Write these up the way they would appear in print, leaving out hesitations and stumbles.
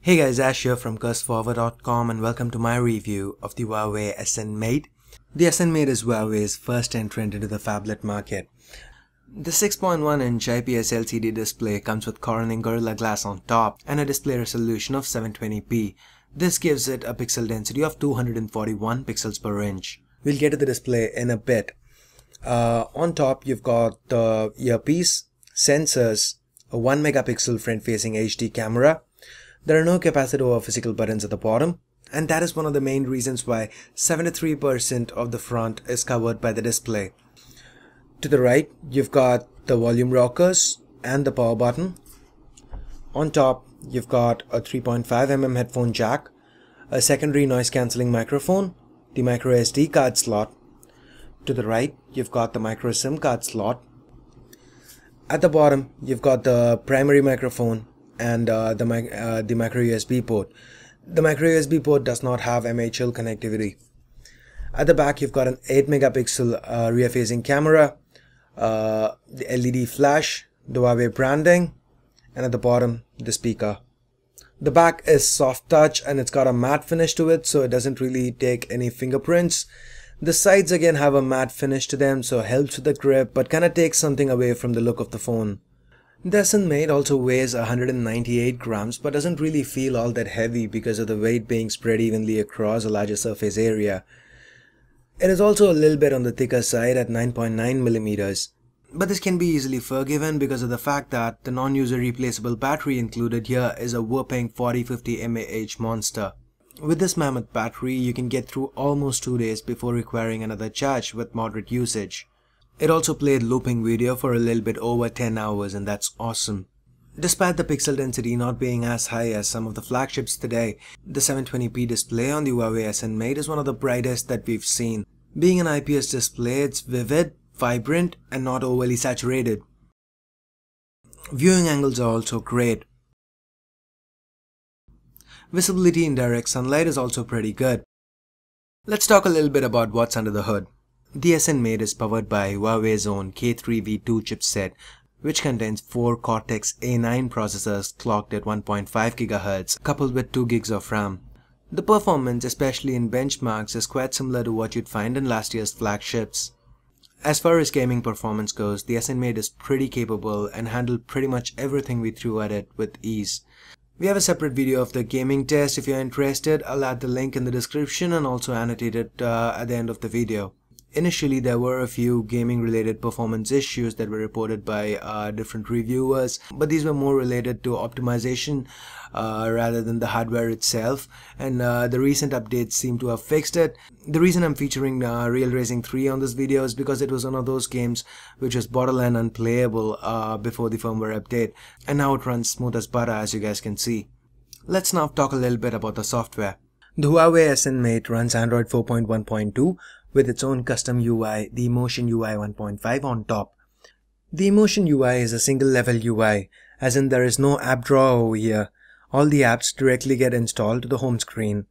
Hey guys, Ash here from cursed-forward.com and welcome to my review of the Huawei SN Mate. The SN Mate is Huawei's first entrant into the phablet market. The 6.1-inch IPS LCD display comes with Corning Gorilla Glass on top and a display resolution of 720p. This gives it a pixel density of 241 pixels per inch. We'll get to the display in a bit. On top you've got the earpiece, sensors, a 1 megapixel front-facing HD camera. There are no capacitive or physical buttons at the bottom, and that is one of the main reasons why 73% of the front is covered by the display. To the right, you've got the volume rockers and the power button. On top, you've got a 3.5mm headphone jack, a secondary noise cancelling microphone, the micro SD card slot. To the right, you've got the micro SIM card slot. At the bottom, you've got the primary microphone and the micro USB port. The micro USB port does not have MHL connectivity. At the back you've got an 8 megapixel rear facing camera, the LED flash, the Huawei branding, and at the bottom the speaker. The back is soft touch and it's got a matte finish to it, so it doesn't really take any fingerprints. The sides again have a matte finish to them, so it helps with the grip but kinda takes something away from the look of the phone. The SN Mate also weighs 198 grams but doesn't really feel all that heavy because of the weight being spread evenly across a larger surface area. It is also a little bit on the thicker side at 9.9 millimeters. But this can be easily forgiven because of the fact that the non-user replaceable battery included here is a whopping 4050 mAh monster. With this Mammoth battery you can get through almost 2 days before requiring another charge with moderate usage. It also played looping video for a little bit over 10 hours and that's awesome. Despite the pixel density not being as high as some of the flagships today, the 720p display on the Huawei SN Mate is one of the brightest that we've seen. Being an IPS display, it's vivid, vibrant and not overly saturated. Viewing angles are also great. Visibility in direct sunlight is also pretty good. Let's talk a little bit about what's under the hood. The SN Mate is powered by Huawei's own K3V2 chipset, which contains 4 Cortex A9 processors clocked at 1.5 GHz, coupled with 2 GB of RAM. The performance, especially in benchmarks, is quite similar to what you'd find in last year's flagships. As far as gaming performance goes, the SN Mate is pretty capable and handled pretty much everything we threw at it with ease. We have a separate video of the gaming test. If you're interested, I'll add the link in the description and also annotate it at the end of the video. Initially, there were a few gaming-related performance issues that were reported by different reviewers, but these were more related to optimization rather than the hardware itself, and the recent updates seem to have fixed it. The reason I'm featuring Real Racing 3 on this video is because it was one of those games which was borderline unplayable before the firmware update, and now it runs smooth as butter, as you guys can see. Let's now talk a little bit about the software. The Huawei SN Mate runs Android 4.1.2 with its own custom UI, the Emotion UI 1.5 on top. The Emotion UI is a single level UI, as in there is no app drawer over here. All the apps directly get installed to the home screen.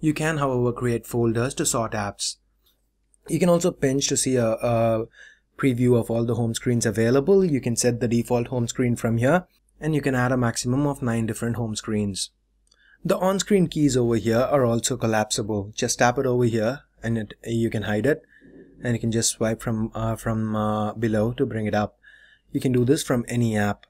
You can, however, create folders to sort apps. You can also pinch to see a preview of all the home screens available. You can set the default home screen from here, and you can add a maximum of 9 different home screens. The on-screen keys over here are also collapsible. Just tap it over here and you can hide it, and you can just swipe from below to bring it up. You can do this from any app.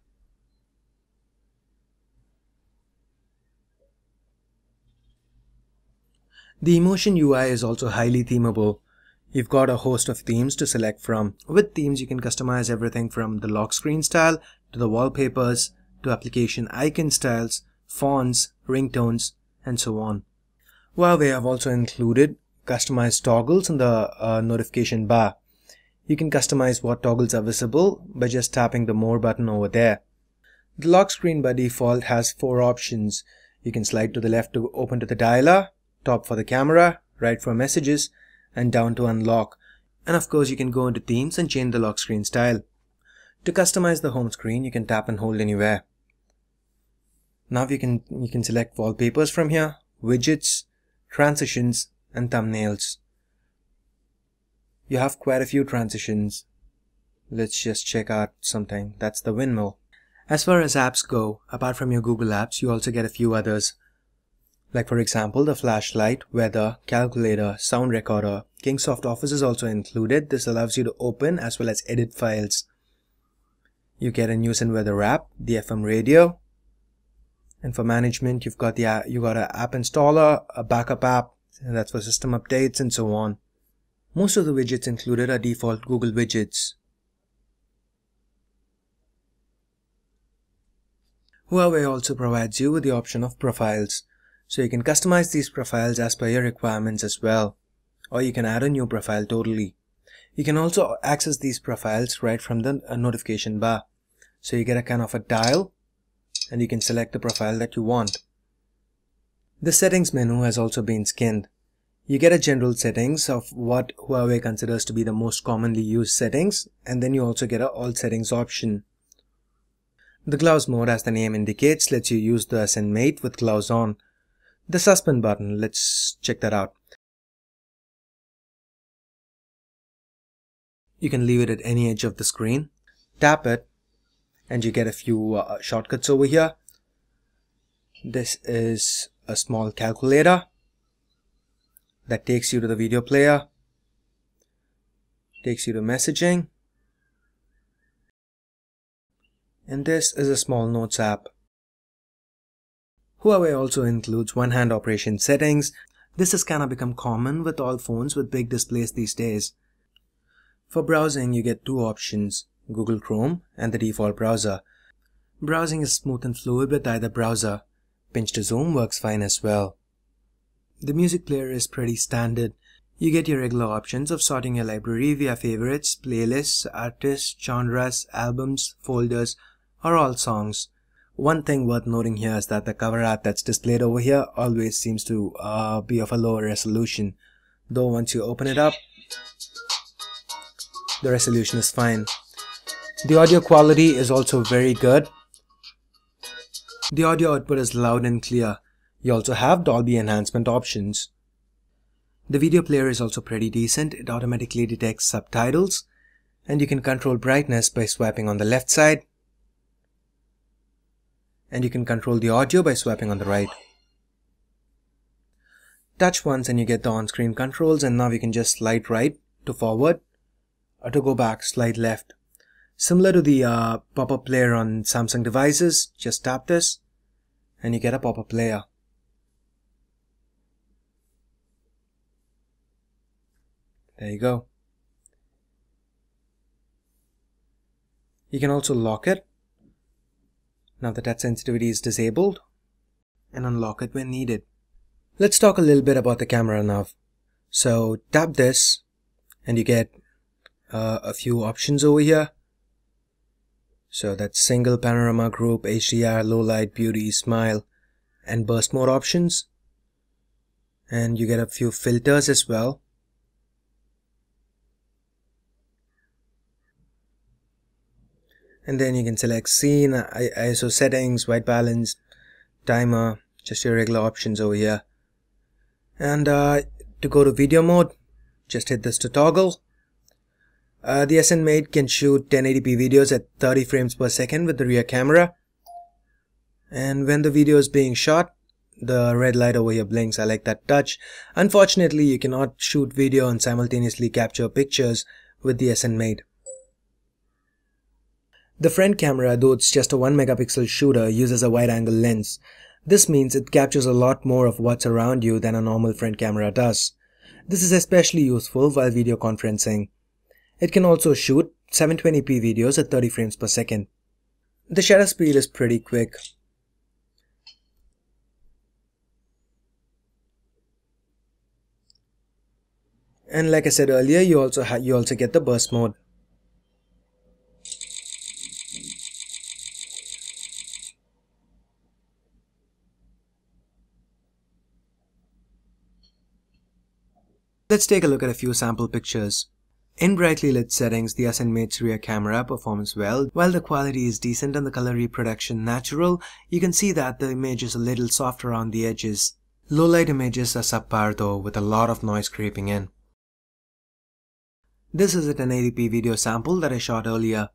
The Emotion UI is also highly themeable. You've got a host of themes to select from. With themes you can customize everything from the lock screen style to the wallpapers to application icon styles, fonts, ringtones, and so on. Huawei have also included customized toggles in the notification bar. You can customize what toggles are visible by just tapping the More button over there. The lock screen by default has 4 options. You can slide to the left to open to the dialer, top for the camera, right for messages, and down to unlock. And of course you can go into themes and change the lock screen style. To customize the home screen, you can tap and hold anywhere. Now you can select wallpapers from here, widgets, transitions, and thumbnails. You have quite a few transitions. Let's just check out something. That's the windmill. As far as apps go, apart from your Google apps, you also get a few others. Like for example, the flashlight, weather, calculator, sound recorder. Kingsoft Office is also included. This allows you to open as well as edit files. You get a news and weather app, the FM radio. And for management, you got an app installer, a backup app, and that's for system updates and so on. Most of the widgets included are default Google widgets. Huawei also provides you with the option of profiles. So you can customize these profiles as per your requirements as well. Or you can add a new profile totally. You can also access these profiles right from the notification bar. So you get a kind of a dial and you can select the profile that you want. The settings menu has also been skinned. You get a general settings of what Huawei considers to be the most commonly used settings, and then you also get a all settings option. The gloves mode, as the name indicates, lets you use the SN Mate with gloves on. The suspend button, let's check that out. You can leave it at any edge of the screen, tap it, and you get a few shortcuts over here. This is a small calculator that takes you to the video player, takes you to messaging, and this is a small notes app. Huawei also includes one-hand operation settings. This has kind of become common with all phones with big displays these days. For browsing, you get two options, Google Chrome and the default browser. Browsing is smooth and fluid with either browser. Pinch to zoom works fine as well. The music player is pretty standard. You get your regular options of sorting your library via favorites, playlists, artists, genres, albums, folders, or all songs. One thing worth noting here is that the cover art that's displayed over here always seems to be of a lower resolution. Though once you open it up, the resolution is fine. The audio quality is also very good. The audio output is loud and clear. You also have Dolby enhancement options. The video player is also pretty decent. It automatically detects subtitles, and you can control brightness by swiping on the left side, and you can control the audio by swiping on the right. Touch once and you get the on-screen controls, and now you can just slide right to forward, or to go back, slide left. Similar to the pop-up player on Samsung devices, just tap this and you get a pop-up player. There you go. You can also lock it now that touch sensitivity is disabled, and unlock it when needed. Let's talk a little bit about the camera now. So tap this and you get a few options over here. So that's single, panorama, group, HDR, low light, beauty, smile, and burst mode options. And you get a few filters as well. And then you can select scene, ISO settings, white balance, timer, just your regular options over here. And to go to video mode, just hit this to toggle. The SN Mate can shoot 1080p videos at 30 frames per second with the rear camera. And when the video is being shot, the red light over here blinks. I like that touch. Unfortunately, you cannot shoot video and simultaneously capture pictures with the SN Mate. The front camera, though it's just a 1 megapixel shooter, uses a wide-angle lens. This means it captures a lot more of what's around you than a normal front camera does. This is especially useful while video conferencing. It can also shoot 720p videos at 30 frames per second. The shutter speed is pretty quick. And like I said earlier, you also get the burst mode. Let's take a look at a few sample pictures. In brightly lit settings, the SN Mate's rear camera performs well. While the quality is decent and the color reproduction natural, you can see that the image is a little soft around the edges. Low light images are subpar though, with a lot of noise creeping in. This is a 1080p video sample that I shot earlier.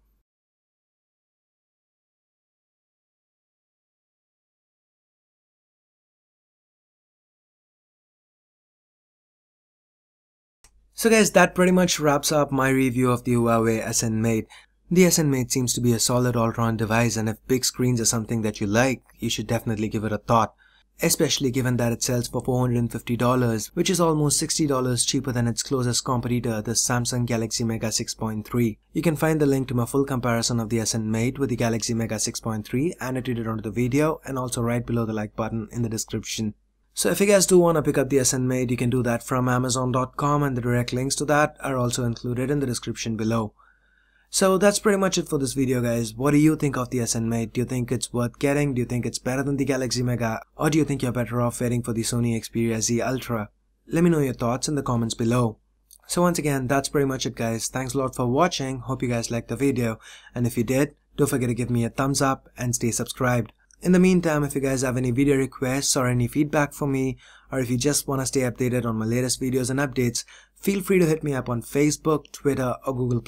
So guys, that pretty much wraps up my review of the Huawei SN Mate. The SN Mate seems to be a solid all-round device, and if big screens are something that you like, you should definitely give it a thought. Especially given that it sells for $450, which is almost $60 cheaper than its closest competitor, the Samsung Galaxy Mega 6.3. You can find the link to my full comparison of the SN Mate with the Galaxy Mega 6.3 annotated onto the video and also right below the like button in the description. So if you guys do want to pick up the SN Mate, you can do that from Amazon.com, and the direct links to that are also included in the description below. So that's pretty much it for this video, guys. What do you think of the SN Mate? Do you think it's worth getting? Do you think it's better than the Galaxy Mega? Or do you think you're better off waiting for the Sony Xperia Z Ultra? Let me know your thoughts in the comments below. So once again, that's pretty much it, guys. Thanks a lot for watching. Hope you guys liked the video. And if you did, don't forget to give me a thumbs up and stay subscribed. In the meantime, if you guys have any video requests or any feedback for me, or if you just want to stay updated on my latest videos and updates, feel free to hit me up on Facebook, Twitter, or Google+.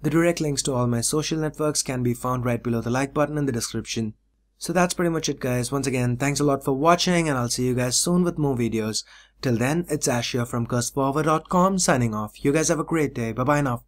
The direct links to all my social networks can be found right below the like button in the description. So that's pretty much it, guys. Once again, thanks a lot for watching, and I'll see you guys soon with more videos. Till then, it's Ash here from cursforward.com signing off. You guys have a great day. Bye bye now.